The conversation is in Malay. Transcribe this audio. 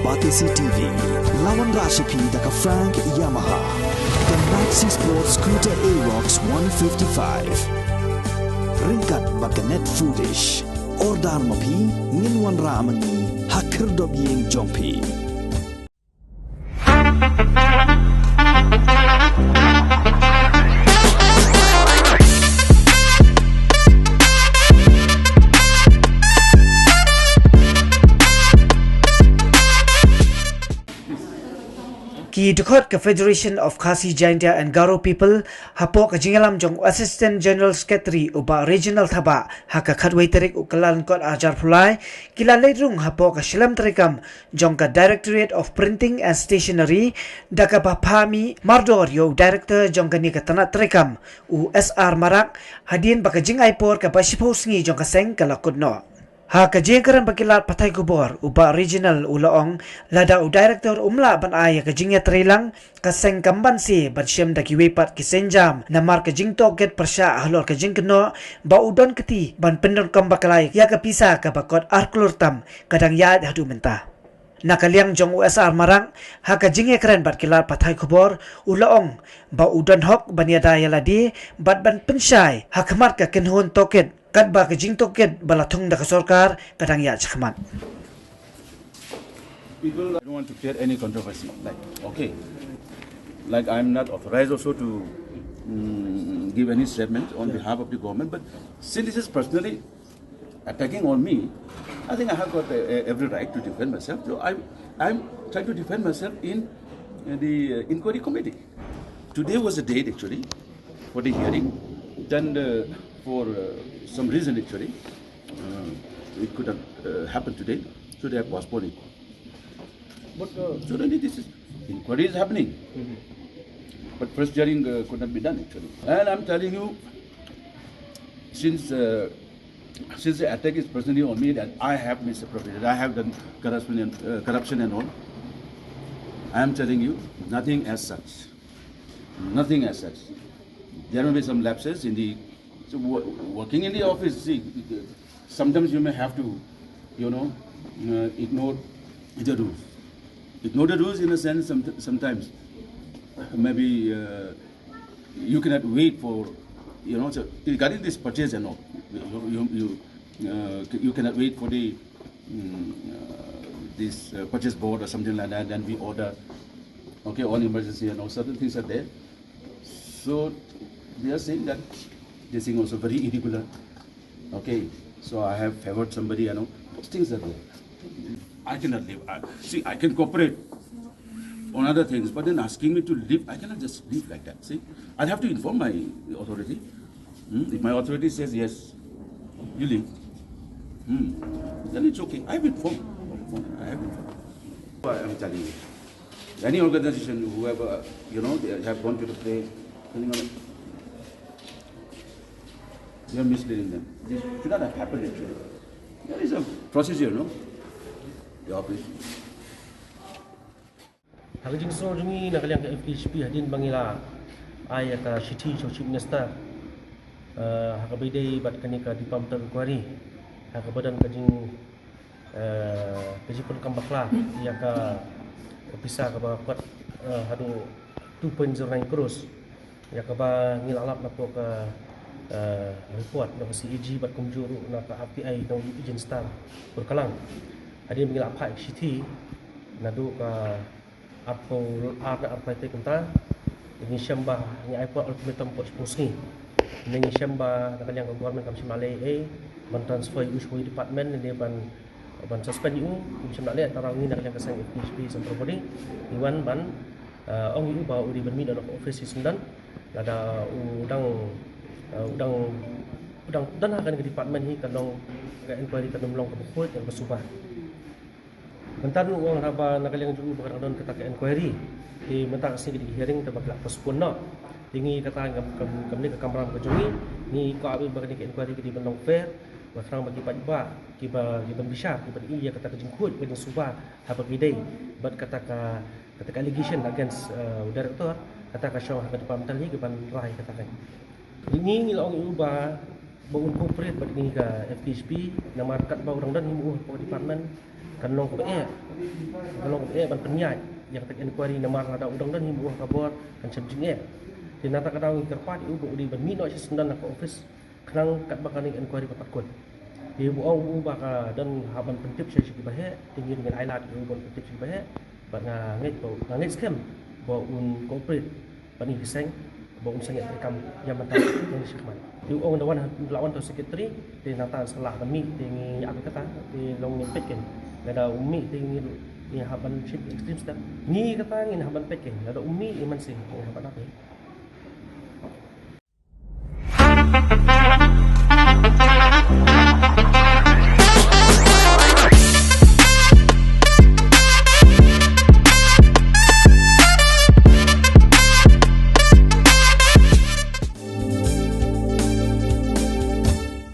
Batisi TV, lawan Rashipi daka Frank Yamaha, dan Maxi Sports Scooter Aerox 155. Ringkat baka net foodish, ordar mapi, nginwan ramani, hakir dobyeng jompi. Ki Dukot ke Federation of Khasi Jaintia and Garo People hapok ke jingalam jong Assistant General Secretary uba Regional Thaba haka khatwai terik ukalan kot ajar pulai kila leidrung hapok ke Shilam Treikam jong ke Directorate of Printing and Stationery daka Phah Mardor yo Director jong ke ni ke Tanat Treikam USR Marak hadin baka jingai por ke Pasipau Sngi jong ke Seng ke Lakudno. Ha kejengkeran bakilat patai kubor uba regional ulaong lada u director umla ban aya kejingnya trilang kaseng kamban si bersyam daki wepat kisenjam namar kejing toget persya ahlor kejing keno ba udon keti ban pendon kambakalai ya kepisa ke bakot arklur tam kadang yad hadu mentah. Nakaliang jong USR marang ha kejingnya keren bat kilat patai kubor ulaong ba udon hok ban yada yaladi bat ban pensyai ha kemat ke kenhun toket kat ba kejing toket balatung da sorkar kadang ya chakmat. People don't want to create any controversy. Like I'm not authorized also to give any statement on behalf of the government. But since this is personally attacking on me, I think I have got every right to defend myself. So I'm trying to defend myself in the inquiry committee. Today was the date actually for the hearing. Then for some reason actually it could have happened today, so they have postponed it. But suddenly this inquiry is happening. But first hearing could not be done actually. And I'm telling you, since the attack is personally on me, that I have misappropriated, I have done corruption and all, I am telling you, nothing as such. Nothing as such. There will be some lapses in the working in the office. See, sometimes you may have to, ignore the rules. Ignore the rules in a sense. Sometimes maybe you cannot wait for, so regarding this purchase and all, you cannot wait for the this purchase board or something like that. Then we order, on emergency and all certain things are there. So they are saying that this thing also very irregular. So I have favored somebody, those things are there. I cannot live. I can cooperate on other things, but then asking me to leave, I cannot just leave like that. See, I'll have to inform my authority. If my authority says yes, you leave, then it's okay. I have informed. I'm telling you, any organization, whoever, they have gone to the place, you are misleading them. This should not have happened actually. There is a procedure, no? The office. Hakajing so jungi nakaliang ke Fkjgp hadin bangila ay ka city chief minister hakabide bat kanika di pamta inquiry hakabadan kajing kajipun kambakla ya ka bisa ka bat hadu 2.09 crores ya ka ba ngilalap na po ka report na CEG bat kumjuru na ka RTI no agent star berkalang hadin bangila Phah city nadu ka apa apa itu kita ini syamba ni apa ultimatum pot sponsor ni syamba nak yang government kami Malay ban transfer usual department ni ban suspend you syamba le antara ni nak yang kesang Phkjp central body iwan ban ong itu bawa di bermi dalam Ophis Sundan ada udang dan akan ke department ni kalau ke inquiry kan melong ke buku yang bersubah. Mentan uang haba nakaliang juga berkaitan kata ke inquiry di mentak sini di hearing terbaklah postpone no tinggi kata kami ke kamera kejungi ni ko abi berkaitan ke inquiry di benong fair berang bagi pajba kiba bisa kiba iya kata kejengkut kejeng subah haba gidai bat kata allegation against director kata ka show haba department ni kiban rai kata kan ini ngilong ubah bangun corporate bat ni ke Fkjp nama kat ba orang dan ni mu department kanong ko ban penyai yang tak inquiry namar ada udang dan hibuah kabor kan sabjing tinata kadang kerpat ubu di ban mino sendan ke office kanang kat bakani inquiry papat kun ibu au baka dan haban pentip saya sikit bahe tinggi dengan ailat ibu ban pentip sikit bahe ban ngait scam bawa un corporate bani hiseng bawa un sangat Treikam yang mata yang disikman ibu au lawan to secretary tinata salah ban mi tingi apa kata di long pekin ada umi tinggi ni haban ship extreme step ni kata ni haban peking ada umi iman sih haban apa